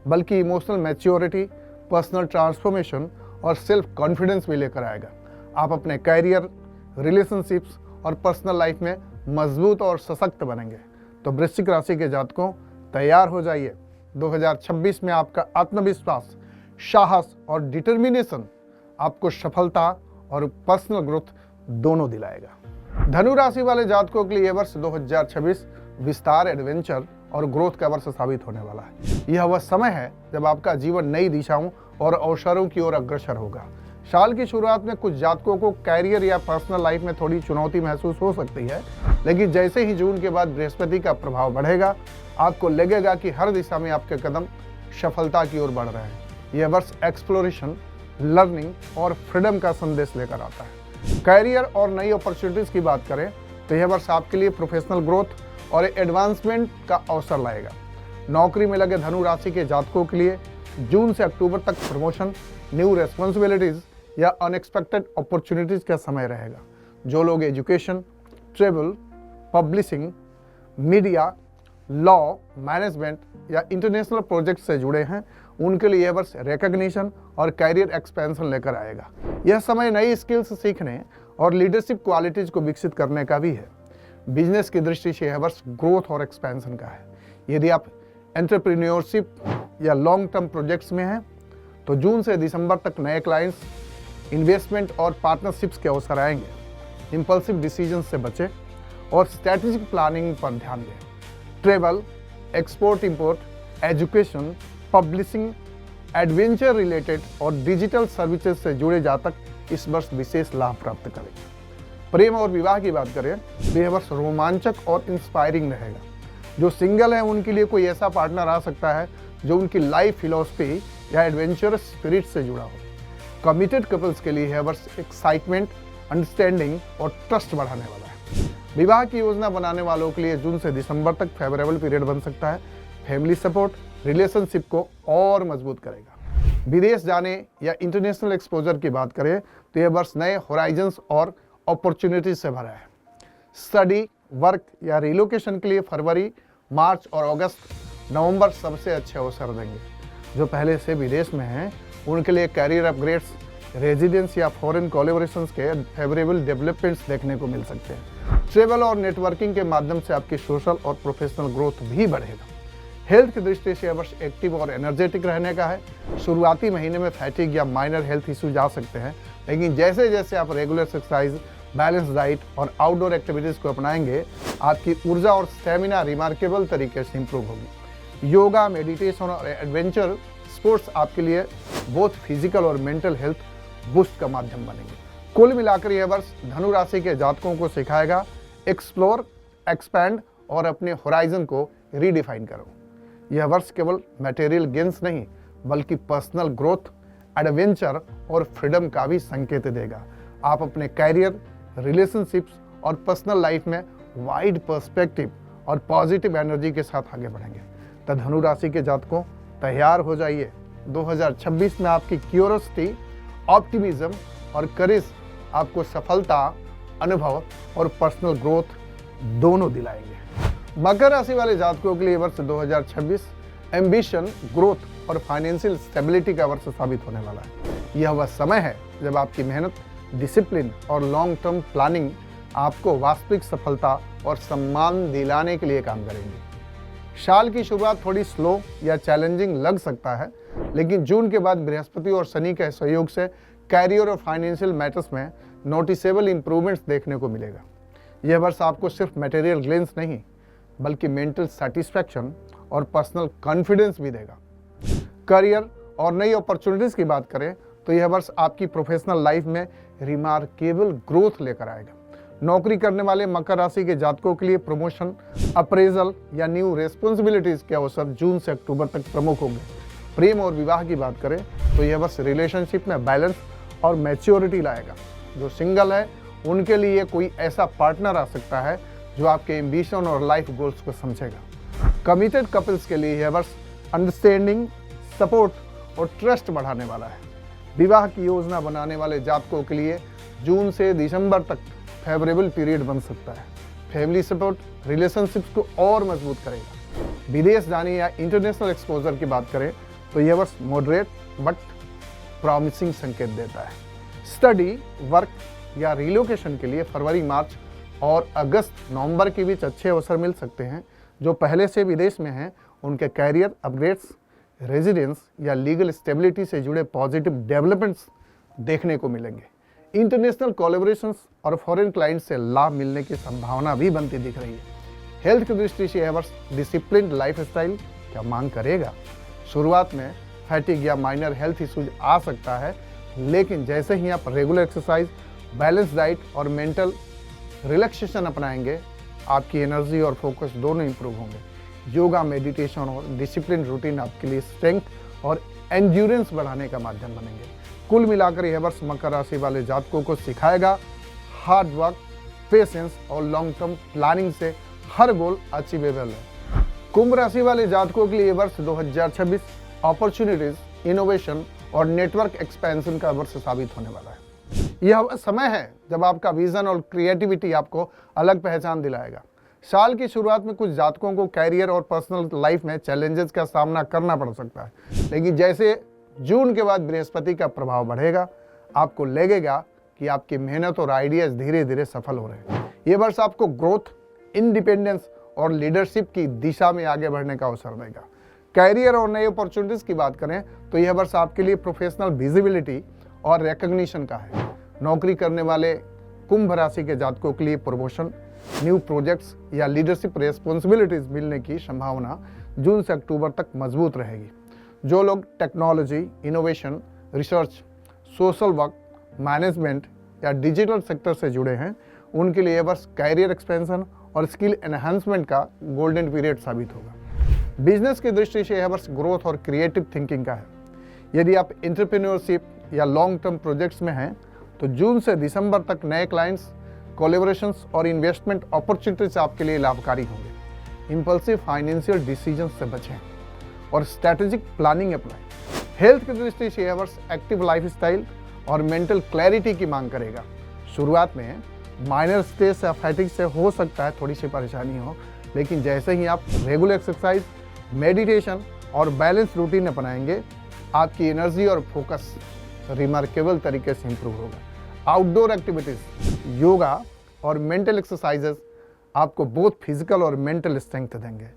बल्कि इमोशनल मैच्योरिटी, पर्सनल ट्रांसफॉर्मेशन और सेल्फ कॉन्फिडेंस भी लेकर आएगा। आप अपने कैरियर, रिलेशनशिप्स और पर्सनल लाइफ में मजबूत और सशक्त बनेंगे। तो वृश्चिक राशि के जातकों तैयार हो जाइए। 2026 में आपका आत्मविश्वास, साहस और डिटर्मिनेशन आपको सफलता और पर्सनल ग्रोथ दोनों दिलाएगा। धनु राशि वाले जातकों के लिए यह वर्ष 2026 विस्तार, एडवेंचर और ग्रोथ का वर्ष साबित होने वाला है। यह वह समय है जब आपका जीवन नई दिशाओं और अवसरों की ओर अग्रसर होगा। साल की शुरुआत में कुछ जातकों को कैरियर या पर्सनल लाइफ में थोड़ी चुनौती महसूस हो सकती है, लेकिन जैसे ही जून के बाद बृहस्पति का प्रभाव बढ़ेगा आपको लगेगा कि हर दिशा में आपके कदम सफलता की ओर बढ़ रहे हैं। यह वर्ष एक्सप्लोरेशन, लर्निंग और फ्रीडम का संदेश लेकर आता है। कैरियर और नई अपॉर्चुनिटीज की बात करें तो यह वर्ष आपके लिए प्रोफेशनल ग्रोथ और एडवांसमेंट का अवसर लाएगा। नौकरी में लगे धनु राशि के जातकों के लिए जून से अक्टूबर तक प्रमोशन, न्यू रेस्पॉन्सिबिलिटीज या अनएक्सपेक्टेड अपॉर्चुनिटीज का समय रहेगा। जो लोग education, travel, publishing, media, law, management या इंटरनेशनल प्रोजेक्ट से जुड़े हैं उनके लिए यह वर्ष रिकॉग्निशन और कैरियर एक्सपेंशन लेकर आएगा। यह समय नई स्किल्स सीखने और लीडरशिप क्वालिटीज को विकसित करने का भी है। बिजनेस की दृष्टि से यह वर्ष ग्रोथ और एक्सपेंशन का है। यदि आप एंटरप्रेन्योरशिप या लॉन्ग टर्म प्रोजेक्ट्स में हैं तो जून से दिसंबर तक नए क्लाइंट्स, इन्वेस्टमेंट और पार्टनरशिप्स के अवसर आएंगे। इम्पल्सिव डिसीजन से बचें और स्ट्रैटेजिक प्लानिंग पर ध्यान दें। Travel, export import, education, publishing, adventure related और डिजिटल सर्विसेज से जुड़े जातक इस वर्ष विशेष लाभ प्राप्त करेंगे। प्रेम और विवाह की बात करें तो यह वर्ष रोमांचक और इंस्पायरिंग रहेगा। जो सिंगल हैं उनके लिए कोई ऐसा पार्टनर आ सकता है जो उनकी लाइफ फिलॉसफी या एडवेंचरस स्पिरिट से जुड़ा हो। कमिटेड कपल्स के लिए यह वर्ष एक्साइटमेंट, अंडरस्टैंडिंग और ट्रस्ट बढ़ाने वाला है। विवाह की योजना बनाने वालों के लिए जून से दिसंबर तक फेवरेबल पीरियड बन सकता है। फैमिली सपोर्ट रिलेशनशिप को और मजबूत करेगा। विदेश जाने या इंटरनेशनल एक्सपोजर की बात करें तो यह वर्ष नए होराइजन्स और अपॉर्चुनिटीज से भरा है। स्टडी, वर्क या रिलोकेशन के लिए फरवरी, मार्च और अगस्त, नवंबर सबसे अच्छे अवसर देंगे। जो पहले से विदेश में हैं उनके लिए कैरियर अपग्रेड्स, रेजिडेंस या फॉरेन कोलैबोरेशंस के फेवरेबल डेवलपमेंट्स देखने को मिल सकते हैं। ट्रेवल और नेटवर्किंग के माध्यम से आपकी सोशल और प्रोफेशनल ग्रोथ भी बढ़ेगा। हेल्थ की दृष्टि से यह वर्ष एक्टिव और एनर्जेटिक रहने का है। शुरुआती महीने में फैटिग या माइनर हेल्थ इश्यूज आ सकते हैं, लेकिन जैसे जैसे आप रेगुलर एक्सरसाइज, बैलेंस डाइट और आउटडोर एक्टिविटीज़ को अपनाएंगे आपकी ऊर्जा और स्टेमिना रिमार्केबल तरीके से इंप्रूव होगी। योगा, मेडिटेशन और एडवेंचर स्पोर्ट्स आपके लिए बोथ फिजिकल और मेंटल हेल्थ बूस्ट का माध्यम बनेंगे। कुल मिलाकर यह वर्ष धनु राशि के जातकों को सिखाएगा एक्सप्लोर, एक्सपैंड और अपने होराइजन को रीडिफाइन करो। यह वर्ष केवल मटेरियल गेन्स नहीं बल्कि पर्सनल ग्रोथ, एडवेंचर और फ्रीडम का भी संकेत देगा। आप अपने कैरियर, रिलेशनशिप्स और पर्सनल लाइफ में वाइड पर्सपेक्टिव और पॉजिटिव एनर्जी के साथ आगे बढ़ेंगे। तो धनु राशि के जातकों, तैयार हो जाइए। 2026 में आपकी क्यूरियोसिटी, ऑप्टिमिज्म और करेज आपको सफलता, अनुभव और पर्सनल ग्रोथ दोनों दिलाएंगे। मकर राशि वाले जातकों के लिए वर्ष 2026 एम्बिशन, ग्रोथ और फाइनेंशियल स्टेबिलिटी का वर्ष साबित होने वाला है। यह वह समय है जब आपकी मेहनत, डिसिप्लिन और लॉन्ग टर्म प्लानिंग आपको वास्तविक सफलता और सम्मान दिलाने के लिए काम करेंगी। साल की शुरुआत थोड़ी स्लो या चैलेंजिंग लग सकता है, लेकिन जून के बाद बृहस्पति और शनि के सहयोग से कैरियर और फाइनेंशियल मैटर्स में नोटिसेबल इंप्रूवमेंट्स देखने को मिलेगा। यह वर्ष आपको सिर्फ मटेरियल गेन्स नहीं, बल्कि मेंटल सेटिस्फैक्शन और पर्सनल कॉन्फिडेंस भी देगा। करियर और नई अपॉर्चुनिटीज की बात करें तो यह वर्ष आपकी प्रोफेशनल लाइफ में रिमार्केबल ग्रोथ लेकर आएगा। नौकरी करने वाले मकर राशि के जातकों के लिए प्रमोशन, अप्रेजल या न्यू रेस्पॉन्सिबिलिटीज के अवसर जून से अक्टूबर तक प्रमुख होंगे। प्रेम और विवाह की बात करें तो यह वर्ष रिलेशनशिप में बैलेंस और मैच्योरिटी लाएगा। जो सिंगल है उनके लिए कोई ऐसा पार्टनर आ सकता है जो आपके एम्बिशन और लाइफ गोल्स को समझेगा। कमिटेड कपल्स के लिए यह वर्ष अंडरस्टैंडिंग, सपोर्ट और ट्रस्ट बढ़ाने वाला है। विवाह की योजना बनाने वाले जातकों के लिए जून से दिसंबर तक फेवरेबल पीरियड बन सकता है। फैमिली सपोर्ट रिलेशनशिप्स को और मजबूत करेगा। विदेश जाने या इंटरनेशनल एक्सपोजर की बात करें तो यह वर्ष मॉडरेट बट प्रॉमिसिंग संकेत देता है। स्टडी, वर्क या रिलोकेशन के लिए फरवरी, मार्च और अगस्त, नवंबर के बीच अच्छे अवसर मिल सकते हैं। जो पहले से विदेश में हैं उनके कैरियर अपग्रेड्स, रेजिडेंस या लीगल स्टेबिलिटी से जुड़े पॉजिटिव डेवलपमेंट्स देखने को मिलेंगे। इंटरनेशनल कोलैबोरेशंस और फॉरेन क्लाइंट से लाभ मिलने की संभावना भी बनती दिख रही है। हेल्थ की दृष्टि से यह वर्ष डिसिप्लिन्ड लाइफस्टाइल क्या मांग करेगा। शुरुआत में फैटिग या माइनर हेल्थ इश्यूज आ सकता है, लेकिन जैसे ही आप रेगुलर एक्सरसाइज, बैलेंस डाइट और मेंटल रिलैक्सेशन अपनाएंगे, आपकी एनर्जी और फोकस दोनों इंप्रूव होंगे। योगा, मेडिटेशन और डिसिप्लिन रूटीन आपके लिए स्ट्रेंथ और एंड्योरेंस बढ़ाने का माध्यम बनेंगे। कुल मिलाकर यह वर्ष मकर राशि वाले जातकों को सिखाएगा हार्ड वर्क, पेशेंस और लॉन्ग टर्म प्लानिंग से हर गोल अचीवेबल है। कुंभ राशि वाले जातकों के लिए वर्ष 2026 अपॉर्चुनिटीज, इनोवेशन और नेटवर्क एक्सपेंशन का वर्ष साबित होने वाला है। यह समय है जब आपका विजन और क्रिएटिविटी आपको अलग पहचान दिलाएगा। साल की शुरुआत में कुछ जातकों को कैरियर और पर्सनल लाइफ में चैलेंजेस का सामना करना पड़ सकता है, लेकिन जैसे जून के बाद बृहस्पति का प्रभाव बढ़ेगा, आपको लगेगा कि आपकी मेहनत और आइडियाज धीरे धीरे सफल हो रहे हैं। ये वर्ष आपको ग्रोथ, इंडिपेंडेंस और लीडरशिप की दिशा में आगे बढ़ने का अवसर देगा। कैरियर और नई अपॉर्चुनिटीज की बात करें तो यह वर्ष आपके लिए प्रोफेशनल विजिबिलिटी और रिकॉग्निशन का है। नौकरी करने वाले कुंभ राशि के जातकों के लिए प्रमोशन, न्यू प्रोजेक्ट्स या लीडरशिप रेस्पॉन्सिबिलिटीज मिलने की संभावना जून से अक्टूबर तक मजबूत रहेगी। जो लोग technology, innovation, research, social work, management या डिजिटल सेक्टर से जुड़े हैं, उनके लिए यह वर्ष कैरियर एक्सपेंशन और स्किल एनहांसमेंट का गोल्डन पीरियड साबित होगा। बिजनेस की दृष्टि से यह वर्ष ग्रोथ और क्रिएटिव थिंकिंग का है। यदि आप एंटरप्रेन्योरशिप या लॉन्ग टर्म प्रोजेक्ट्स में हैं तो जून से दिसंबर तक नए क्लाइंट्स, कोलैबोरेशंस और इन्वेस्टमेंट अपॉर्चुनिटीज आपके लिए लाभकारी होंगे। इंपल्सिव फाइनेंशियल डिसीजन से बचें और स्ट्रैटेजिक प्लानिंग अपनाएं। हेल्थ की दृष्टि से यह वर्ष एक्टिव लाइफस्टाइल और मेंटल क्लैरिटी की मांग करेगा। शुरुआत में माइनर स्ट्रेस या फैटिग से हो सकता है थोड़ी सी परेशानी हो, लेकिन जैसे ही आप रेगुलर एक्सरसाइज, मेडिटेशन और बैलेंस रूटीन अपनाएंगे, आपकी एनर्जी और फोकस रिमार्केबल तरीके से इंप्रूव होगा। आउटडोर एक्टिविटीज, योगा और मेंटल एक्सरसाइजेस आपको बोथ फिजिकल और मेंटल स्ट्रेंथ देंगे।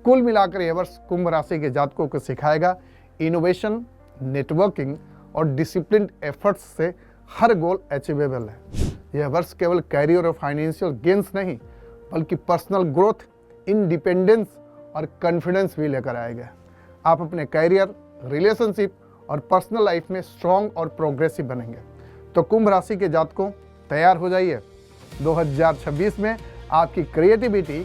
कुल मिलाकर यह वर्ष कुंभ राशि के जातकों को सिखाएगा इनोवेशन, नेटवर्किंग और डिसिप्लिन एफर्ट्स से हर गोल अचीवेबल है। यह वर्ष केवल कैरियर और फाइनेंशियल गेन्स नहीं, बल्कि पर्सनल ग्रोथ, इंडिपेंडेंस और कॉन्फिडेंस भी लेकर आएगा। आप अपने कैरियर, रिलेशनशिप और पर्सनल लाइफ में स्ट्रॉन्ग और प्रोग्रेसिव बनेंगे। तो कुंभ राशि के जातकों, तैयार हो जाइए। 2026 में आपकी क्रिएटिविटी,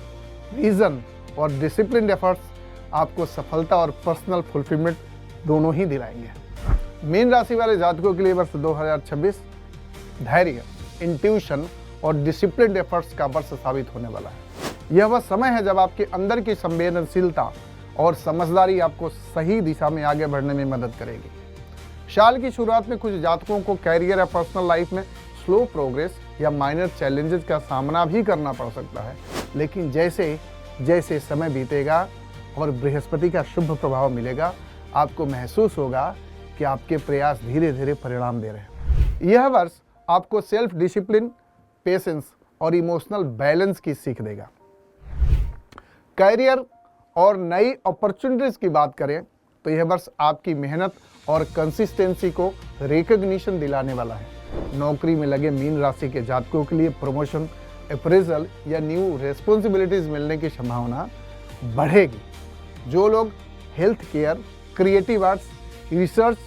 विजन और डिसिप्लिन एफर्ट्स आपको सफलता और पर्सनल फुलफिलमेंट दोनों ही दिलाएंगे। मीन राशि वाले जातकों के लिए वर्ष 2026 धैर्य, इंट्यूशन और डिसिप्लिन एफर्ट्स का वर्ष साबित होने वाला है। यह वह समय है जब आपके अंदर की संवेदनशीलता और समझदारी आपको सही दिशा में आगे बढ़ने में मदद करेगी। साल की शुरुआत में कुछ जातकों को कैरियर या पर्सनल लाइफ में स्लो प्रोग्रेस या माइनर चैलेंजेस का सामना भी करना पड़ सकता है, लेकिन जैसे जैसे समय बीतेगा और बृहस्पति का शुभ प्रभाव मिलेगा, आपको महसूस होगा कि आपके प्रयास धीरे धीरे परिणाम दे रहे हैं। यह वर्ष आपको सेल्फ डिसिप्लिन, पेशेंस और इमोशनल बैलेंस की सीख देगा। कैरियर और नई अपॉर्चुनिटीज की बात करें तो यह वर्ष आपकी मेहनत और कंसिस्टेंसी को रिकॉग्निशन दिलाने वाला है। नौकरी में लगे मीन राशि के जातकों के लिए प्रमोशन, अप्रेजल या न्यू रेस्पॉन्सिबिलिटीज मिलने की संभावना बढ़ेगी। जो लोग health care, creative arts, research,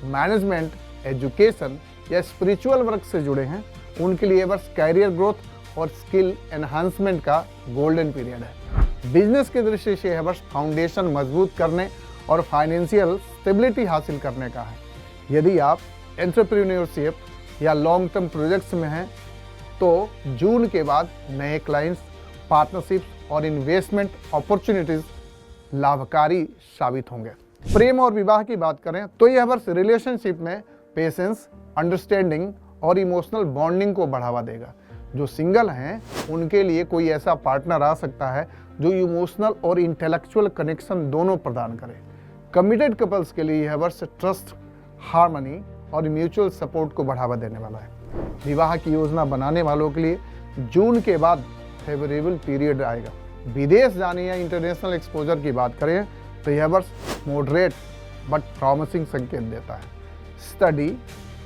management, education या स्पिरिचुअल वर्क से जुड़े हैं, उनके लिए वर्ष कैरियर ग्रोथ और स्किल एनहांसमेंट का गोल्डन पीरियड है। बिजनेस की दृष्टि से यह वर्ष फाउंडेशन मजबूत करने और फाइनेंशियल स्टेबिलिटी हासिल करने का है। यदि आप एंटरप्रेन्योरशिप या लॉन्ग टर्म प्रोजेक्ट्स में हैं तो जून के बाद नए क्लाइंट्स, पार्टनरशिप्स और इन्वेस्टमेंट अपॉर्चुनिटीज लाभकारी साबित होंगे। प्रेम और विवाह की बात करें तो यह वर्ष रिलेशनशिप में पेशेंस, अंडरस्टैंडिंग और इमोशनल बॉन्डिंग को बढ़ावा देगा। जो सिंगल हैं उनके लिए कोई ऐसा पार्टनर आ सकता है जो इमोशनल और इंटेलेक्चुअल कनेक्शन दोनों प्रदान करे। कमिटेड कपल्स के लिए यह वर्ष ट्रस्ट, हार्मनी और म्यूचुअल सपोर्ट को बढ़ावा देने वाला है। विवाह की योजना बनाने वालों के लिए जून के बाद फेवरेबल पीरियड आएगा। विदेश जाने या इंटरनेशनल एक्सपोजर की बात करें तो यह वर्ष मॉडरेट बट प्रॉमिसिंग संकेत देता है। स्टडी,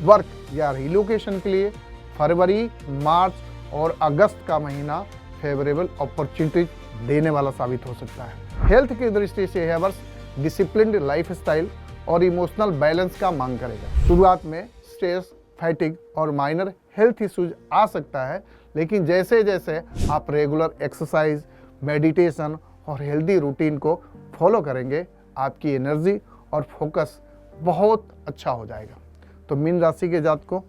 वर्क या रिलोकेशन के लिए फरवरी, मार्च और अगस्त का महीना फेवरेबल अपॉर्चुनिटीज देने वाला साबित हो सकता है। हेल्थ की दृष्टि से यह वर्ष डिसिप्लिन्ड लाइफस्टाइल और इमोशनल बैलेंस का मांग करेगा। शुरुआत में स्ट्रेस, फैटिग और माइनर हेल्थ इश्यूज आ सकता है, लेकिन जैसे जैसे आप रेगुलर एक्सरसाइज, मेडिटेशन और हेल्दी रूटीन को फॉलो करेंगे, आपकी एनर्जी और फोकस बहुत अच्छा हो जाएगा। तो मीन राशि के जातकों,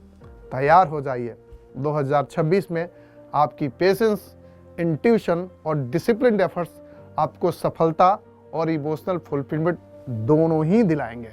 तैयार हो जाइए। 2026 में आपकी पेशेंस, इंट्यूशन और डिसिप्लिन एफर्ट्स आपको सफलता और इमोशनल फुलफिलमेंट दोनों ही दिलाएंगे।